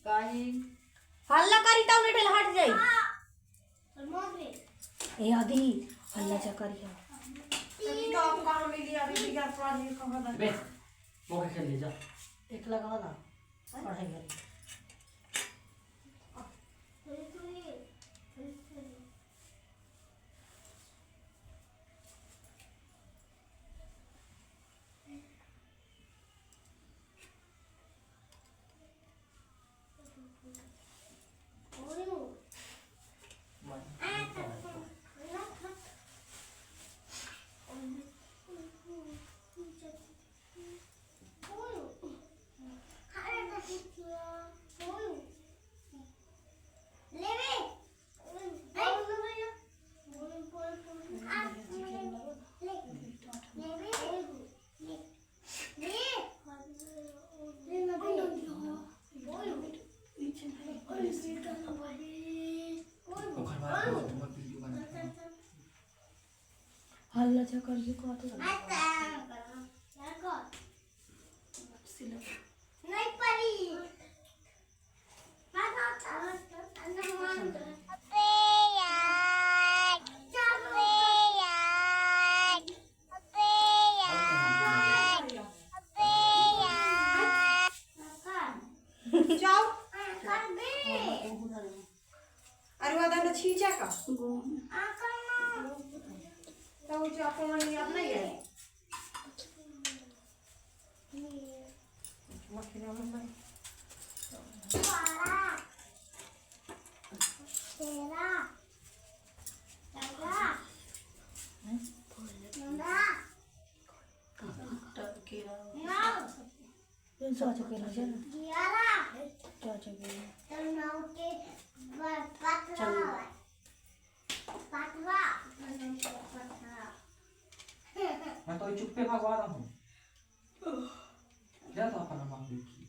काही हल्ला करी तो नेटल हट जाई ए आदि हल्ला जा करी अभी तो आप कहां मिली अभी बिगाड़ पढ़ाई कहां बा बे मोके खेल ले जा एक लगा ना पढ़ाई करी हल्ला जा करिए को आते नहीं पड़ी जाओ अरे वादा छीचा का तो जो अपन याद नहीं है मखिरा में भाई तेरा तेरा चाचा के ना चाचा के मैं तो चुप पे भगवा रहा हूँ क्या तो अपना मांग देखी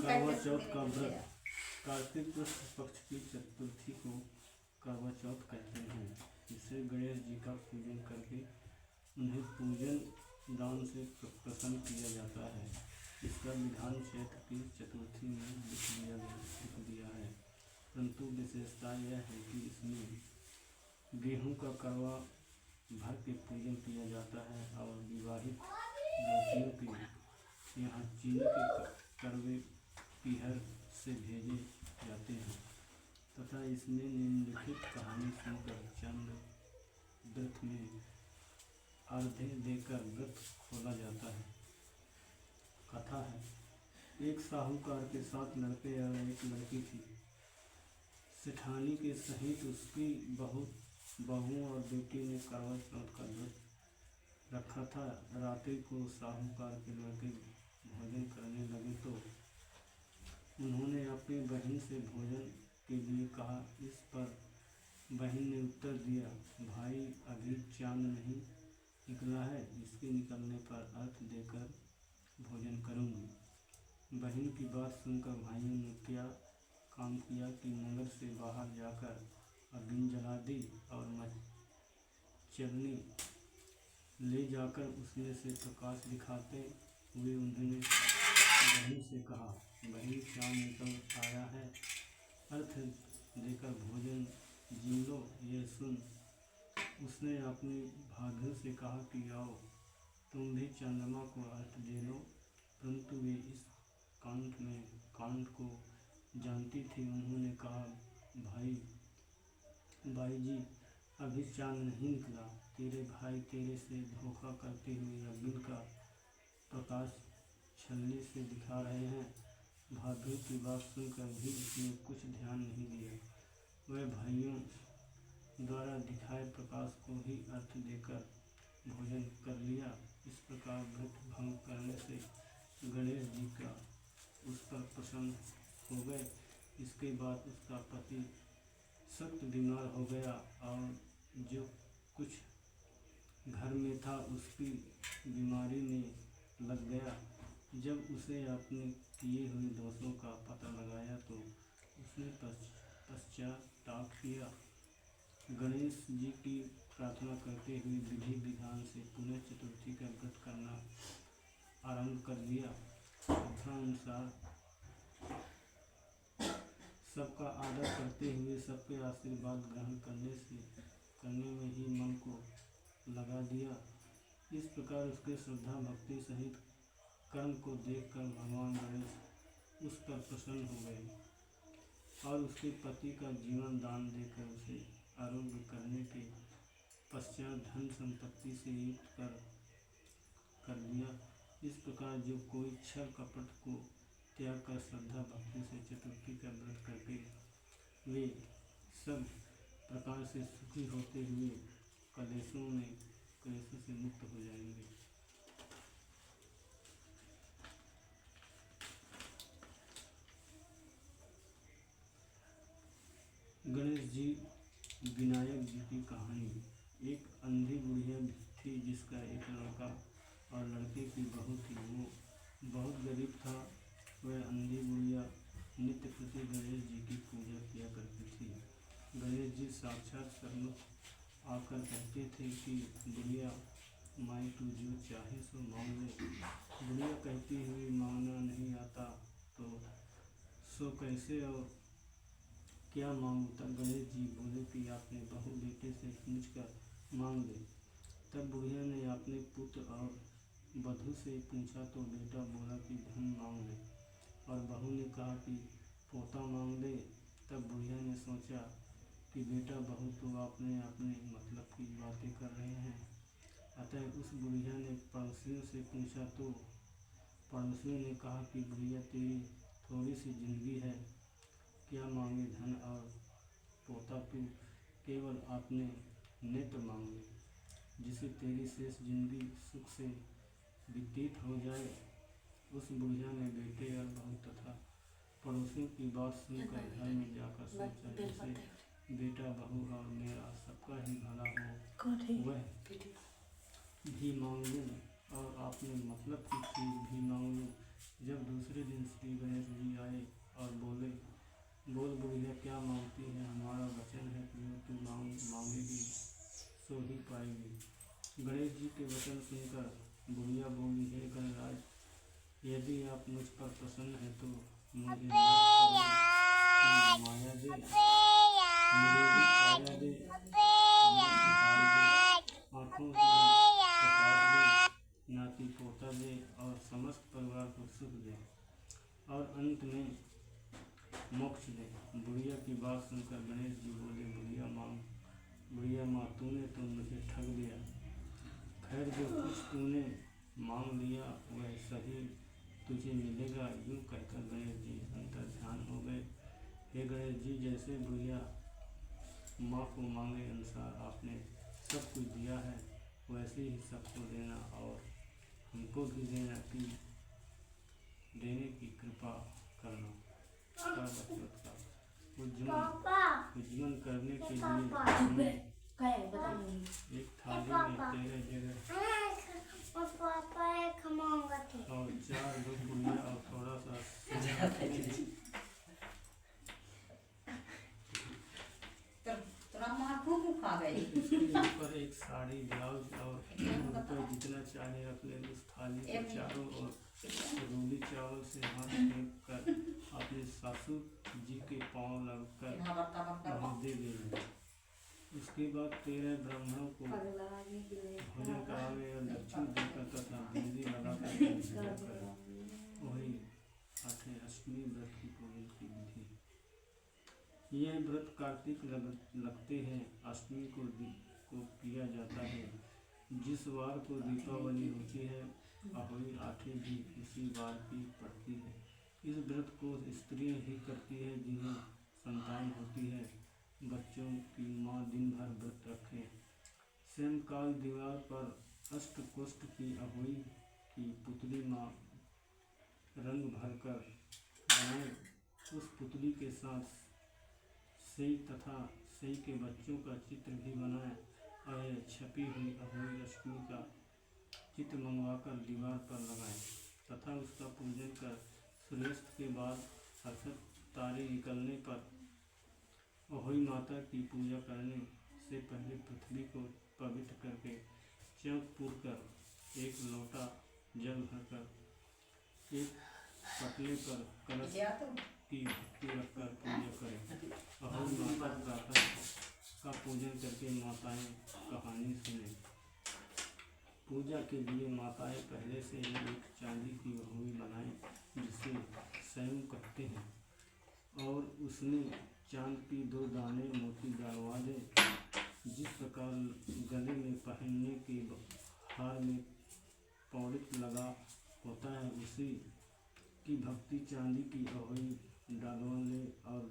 करवा चौथ का व्रत कार्तिक कृष्ण पक्ष की चतुर्थी को करवा चौथ कहते हैं। इसे गणेश जी का पूजन करके उन्हें पूजन दान से प्रसन्न किया जाता है। इसका विधान चैत्र की चतुर्थी में लिख दिया है, परंतु विशेषता यह है कि इसमें गेहूं का करवा भर के पूजन किया जाता है और विवाहित लड़कियों के यहाँ चीनी के करवे पीहर से भेजे जाते हैं तथा इसमें निम्नलिखित कहानी सुनकर चंद्र व्रत में अर्घ्य देकर व्रत खोला जाता है। कथा है, एक साहूकार के 7 लड़के और एक लड़की थी। सेठानी के सहित उसकी बहू और बेटी ने करवा चौथ का व्रत रखा था। रात्रि को साहूकार के लड़के भोजन करने लगे तो उन्होंने अपनी बहन से भोजन के लिए कहा। इस पर बहन ने उत्तर दिया, भाई अभी चांद नहीं निकला है, इसके निकलने पर अर्घ्य देकर भोजन करूंगी। बहन की बात सुनकर भाइयों ने क्या काम किया कि नगर से बाहर जाकर अग्नि जला दी और चलनी ले जाकर उसमें से प्रकाश दिखाते हुए उन्होंने बहन से कहा, बहन चांद निकल आया है, अर्घ्य देकर भोजन जी लो ये सुन। उसने अपनी भाभियों से कहा कि आओ तुम भी चंद्रमा को अर्थ दे लो, परंतु वे इस कांड को जानती थी। उन्होंने कहा भाई जी अभी चांद नहीं निकला, तेरे भाई तेरे से धोखा करते हुए अग्नि का प्रकाश छलनी से दिखा रहे हैं। भाभियों की बात सुनकर भी उसने कुछ ध्यान नहीं दिया। वह भाइयों द्वारा दिखाए प्रकाश को ही अर्थ देकर भोजन कर लिया। इस प्रकार व्रत भंग करने से गणेश जी का उस पर प्रसन्न हो गए। इसके बाद उसका पति सख्त बीमार हो गया और जो कुछ घर में था उसकी बीमारी में लग गया। जब उसे अपने किए हुए दोषों का पता लगाया तो उसने पश्चाताप किया। गणेश जी की प्रार्थना करते हुए विधि विधान से पुनः चतुर्थी का व्रत करना आरंभ कर दिया। श्रद्धानुसार सबका आदर करते हुए सबके आशीर्वाद ग्रहण करने में ही मन को लगा दिया। इस प्रकार उसके श्रद्धा भक्ति सहित कर्म को देखकर भगवान गणेश उस पर प्रसन्न हो गए और उसके पति का जीवन दान देकर उसे आरोग्य करने के पश्चात धन संपत्ति से युक्त कर दिया। इस प्रकार जो कोई छल कपट को त्याग कर श्रद्धा भक्ति से चतुर्थी का व्रत करके वे सब प्रकार से सुखी होते हुए कलेशों से मुक्त हो जाएंगे। गणेश जी विनायक जी की कहानी। एक अंधी बुढ़िया थी जिसका एक लड़का और लड़के की बहू थी। वो बहुत गरीब था। वह अंधी बुढ़िया नित्य प्रति गणेश जी की पूजा किया करती थी। गणेश जी साक्षात सन्मुख आकर कहते थे कि बुढ़िया माई तू जो चाहे सो मांग ले। बुढ़िया कहती हुई मांगना नहीं आता तो सो कैसे और क्या मांगूं। तब गणेश जी बोले कि अपने बहू बेटे से पूछकर मांग ले। तब बुढ़िया ने अपने पुत्र और वधू से पूछा तो बेटा बोला कि धन मांग ले और बहू ने कहा कि पोता मांग ले। तब बुढ़िया ने सोचा कि बेटा बहू तो अपने मतलब की बातें कर रहे हैं। अतः उस बुढ़िया ने पड़ोसियों से पूछा तो पड़ोसियों ने कहा कि बुढ़िया तेरी थोड़ी सी जिंदगी है, क्या मांगे धन और पोता, तू केवल अपने नेत्र मांग ले जिससे तेरी शेष जिंदगी सुख से व्यतीत हो जाए। उस बुढ़िया ने बेटे और बहू तथा पड़ोसियों की बात सुनकर घर में जाकर सोचा जैसे बेटा बहू और मेरा सबका ही भला हो वह भी मांग लूँ और अपने मतलब की चीज़ भी मांग लूँ। जब दूसरे दिन श्री गणेश जी आए और बोल बुढ़िया क्या मांगती है, हमारा वचन है कि जो तू मांगेगी सो ही पाएगी। गणेश जी के वचन सुनकर बुढ़िया बोली, हे गणराज यदि आप मुझ पर प्रसन्न हैं तो मुझे माया दे, निरोगी काया दे, आँखों से प्रकाश दे, नाती पोता दे और समस्त परिवार को सुख दे और अंत में मोक्ष दे। बुढ़िया की बात सुनकर गणेश जी बोले, बुढ़िया माँ तूने तो मुझे ठग दिया। खैर जो कुछ तूने मांग लिया वह सही तुझे मिलेगा। यूँ कहकर गणेश जी अंतर ध्यान हो गए। हे गणेश जी जैसे बुढ़िया माँ को मांगे अनुसार आपने सब कुछ दिया है वैसे ही सबको देना और हमको भी देने की कृपा करना। उज्जवल करने के लिए एक थाली में 13 जगह और 4 गुड़िया और थोड़ा सा इसके ऊपर एक साड़ी ब्लाउज और ऊपर जितना चाहे अपने उस थाली के चारों ओर रूली चावल से हाथ फेंक कर अपने सासू जी के पाँव लगकर दे देंगे। इसके बाद 13 ब्राह्मणों को भोजन करावे और दक्षिण देकर तथा बिंदी लगाकर पूजन करें। वही 8 अष्टमी व्रत की पूजन की विधि। यह व्रत कार्तिक लगते हैं अष्टमी को किया जाता है। जिस वार को दीपावली होती है अहोई आठे भी उसी वार की पड़ती है। इस व्रत को स्त्रियां ही करती है जिन्हें संतान होती है। बच्चों की माँ दिन भर व्रत रखे। सायंकाल दीवार पर अष्टकोष्ठ की अहोई की पुतली माँ रंग भरकर बनाए। उस पुतली के साथ सई तथा सई के बच्चों का चित्र भी बनाए और छपी हुई अहोई अष्टमी का चित्र मंगवाकर दीवार पर लगाएं तथा उसका पूजन कर सूर्यास्त के बाद अर्थात तारे निकलने पर अहोई माता की पूजा करने से पहले पृथ्वी को पवित्र करके चौक पूर कर एक लोटा जल भरकर एक पटले पर कलश की भक्ति रखकर पूजा करें। अहोई माता प्रातः का पूजन करके माताएं कहानी सुने। पूजा के लिए माताएं पहले से ही एक चांदी की अहोई बनाएं जिसे स्वयं कहते हैं और उसमें चांद की 2 दाने मोती डालवा दें। जिस प्रकार गले में पहनने के हार में पौड़ित लगा होता है उसी की भक्ति चांदी की अहोई डालवा ले और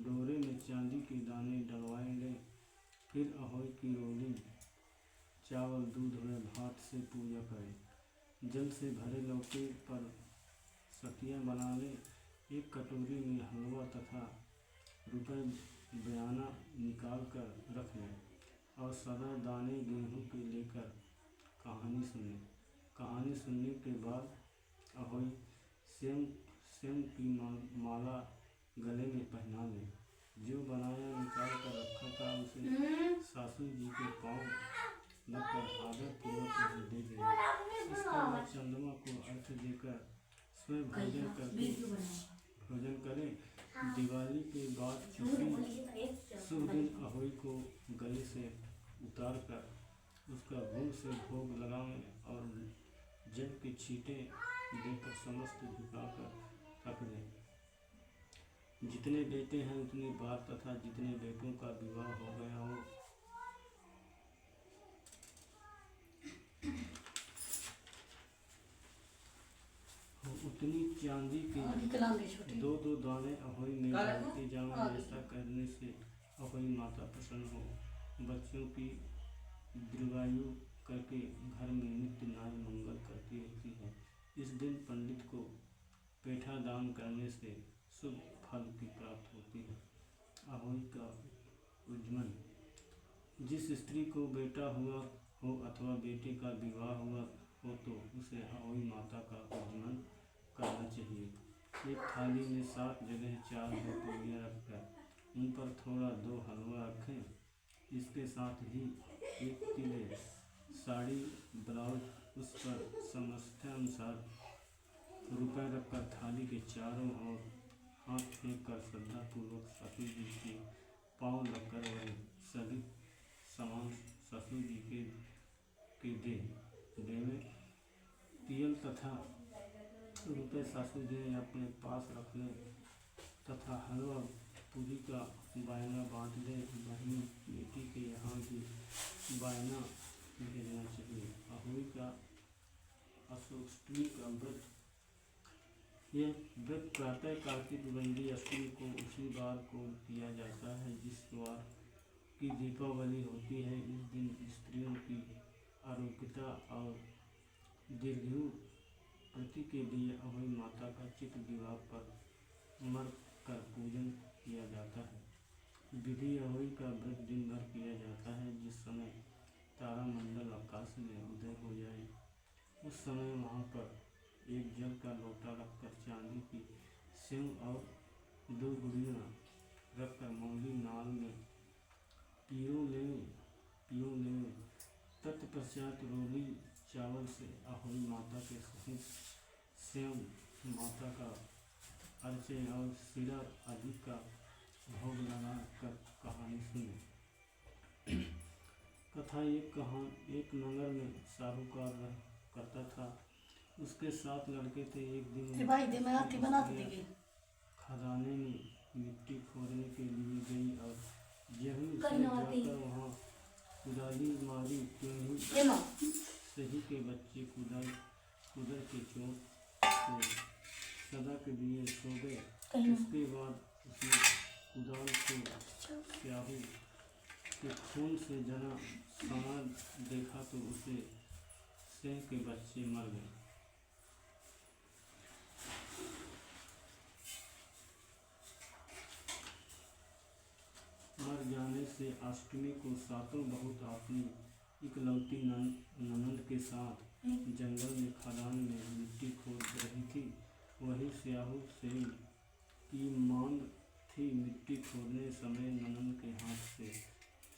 डोरे में चांदी के दाने डलवाए ले। फिर अहोई की रोली चावल दूध व भात से पूजा करें। जल से भरे लौटे पर सतियाँ बना ले। एक कटोरी में हलवा तथा रुपए बयाना निकाल कर रख लें और सदा दाने गेहूँ के लेकर कहानी सुने। कहानी सुनने के बाद अहोई स्वयं की माला गले में पहना लें। जो बनाया निकाल कर रखा था उसे सासू जी के पाँव लगकर आदर पूर्वक उसे दे दें। इसके बाद चंद्रमा को अर्घ देकर स्वयं भोजन करें। दिवाली के बाद छुट्टी शुभ दिन अहोई को गले से उतार कर उसका गुड़ से भोग लगाएं और जल के छींटे देकर समस्त झुकाकर रख दें। जितने बेटे हैं उतनी बार तथा जितने बेटों का विवाह हो गया हो उतनी चांदी के 2-2 दाने अहोई में डालते जाओ। ऐसा करने से अहोई माता प्रसन्न हो बच्चों की दीर्घायु करके घर में नित्य नाम मंगल करती रहती है। इस दिन पंडित को पेठा दान करने से शुभ फल की प्राप्ति होती है। अहोई का उज्जमन। जिस स्त्री को बेटा हुआ हो अथवा बेटे का विवाह हुआ हो तो उसे अहोई माता का उज्जमन करना चाहिए। एक थाली में 7 जगह 4 पूड़ियाँ रखकर उन पर थोड़ा 2 हलवा रखें। इसके साथ ही एक तिले साड़ी ब्लाउज उस पर सामर्थ्यानुसार रुपए रखकर थाली के चारों ओर हाथ फेंक कर श्रद्धापूर्वक ससुर जी के पाँव लगकर वह सभी सामान ससुर जी के देवे। तिल तथा रुपए ससुर जी अपने पास रख लें तथा हलवा पूरी का बायना बांट दें। बहनी बेटी के यहाँ भी बायना भेजना चाहिए। अहोई का अष्टमी का व्रत। यह व्रत प्रातः कार्तिक बंदी अष्टमी को उसी वार को किया जाता है जिस वार की दीपावली होती है। इस दिन स्त्रियों की आरोग्यता और दीर्घायु प्रति के लिए अहोई माता का चित्र दीवार पर मर कर पूजन किया जाता है। विधि अहोई का व्रत दिन भर किया जाता है। जिस समय तारामंडल आकाश में उदय हो जाए उस समय वहाँ पर एक जल का लोटा रखकर चांदी की सिंह और 2 गुड़ियाँ रखकर मौली नाल में पियो ले। तत्पश्चात रोली चावल से अहोई माता के सहित स्वयं माता का अर्चे और सिरा आदि का भोग लगा कर कहानी सुने। था एक नगर में साहूकार रह करता था। उसके 7 लड़के थे। एक दिन ए भाई दे मैं आती बना दी गई। खदाने में मिट्टी खोदने के लिए गई और यही कहीं उसने ना आती। जाकर वहाँ कुदाली मारी। क्यों ही ये माँ सही के बच्चे कुदर के चोट से सदा के लिए सो गए। कहीं उसके बाद उसने कुदाल को स्याहू के खून से जना सना देखा तो उसे सिंह के बच्चे मर गए। मर जाने से अष्टमी को सातों बहुत अपनी इकलौती ननद के साथ जंगल में खदान में मिट्टी खोद रही थी। वही स्याहू सिंह की मांग थी। मिट्टी खोदने समय ननद के हाथ से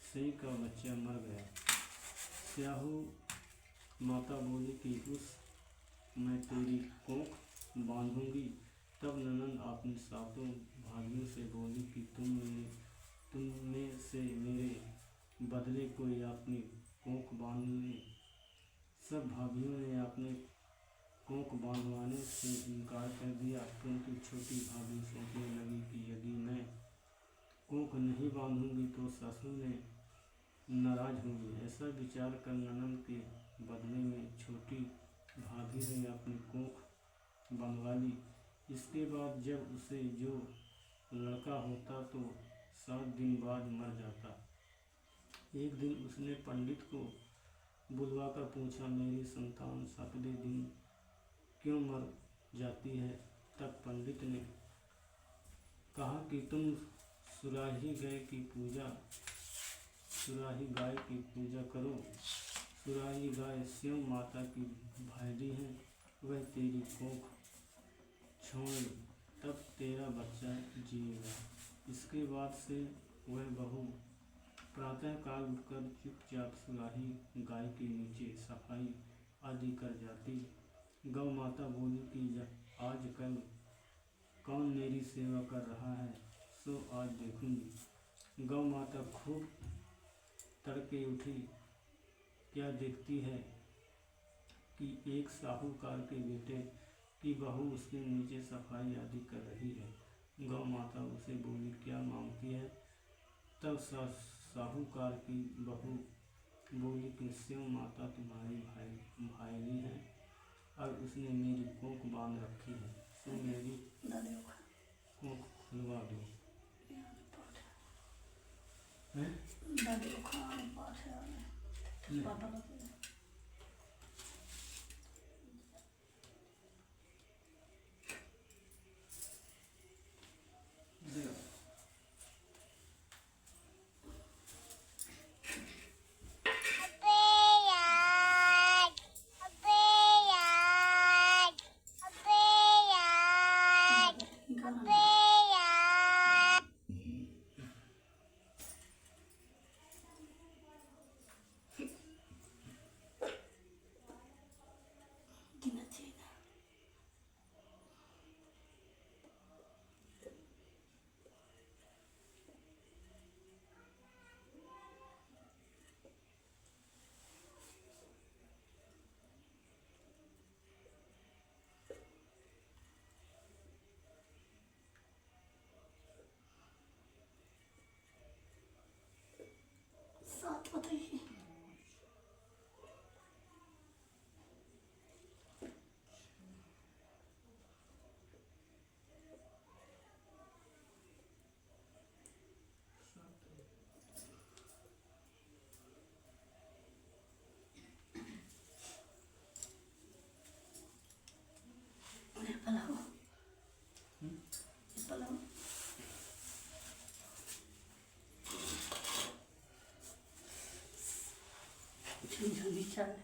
सिंह का बच्चा मर गया। स्याहू माता बोली कि उस मैं तेरी कोख बांधूंगी। तब ननद अपनी सातों भाइयों से बोली कि तुम में से मेरे बदले कोई अपनी कोख बांध ले। सब भाभियों ने अपने कोख बांधवाने से इनकार कर दिया, परंतु छोटी भाभी सोचने लगी कि यदि मैं कोख नहीं बांधूंगी तो ससुर ने नाराज होंगी। ऐसा विचार कर ननद के बदले में छोटी भाभी ने अपनी कोख बनवा ली। इसके बाद जब उसे जो लड़का होता तो 7 दिन बाद मर जाता। एक दिन उसने पंडित को बुलवाकर पूछा, मेरी संतान 7वें दिन क्यों मर जाती है? तब पंडित ने कहा कि तुम सुराही गाय की पूजा करो। सुराही गाय शिव माता की भाईली है, वह तेरी कोख छोड़ तब तेरा बच्चा जिएगा। इसके बाद से वह बहू प्रातःकाल उठकर चुपचाप सुराही गाय के नीचे सफाई आदि कर जाती। गौ माता बोली कि आजकल कौन मेरी सेवा कर रहा है, सो आज देखूंगी। गौ माता खूब तड़के उठी। क्या देखती है कि एक साहूकार के बेटे की बहू उसके नीचे सफाई आदि कर रही है। गौ माता उसे बोली, क्या मांगती है? तब साहूकार की बहू बोली कि शिव माता तुम्हारी भाईली है और उसने मेरी कोख बांध रखी है, सो मेरी कोख खुलवा दो। साथ बताइए। पलाओ पलाओ जल्दी चल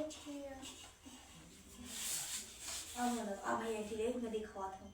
अब मतलब अब भैया की मैं दिखवाता हूँ।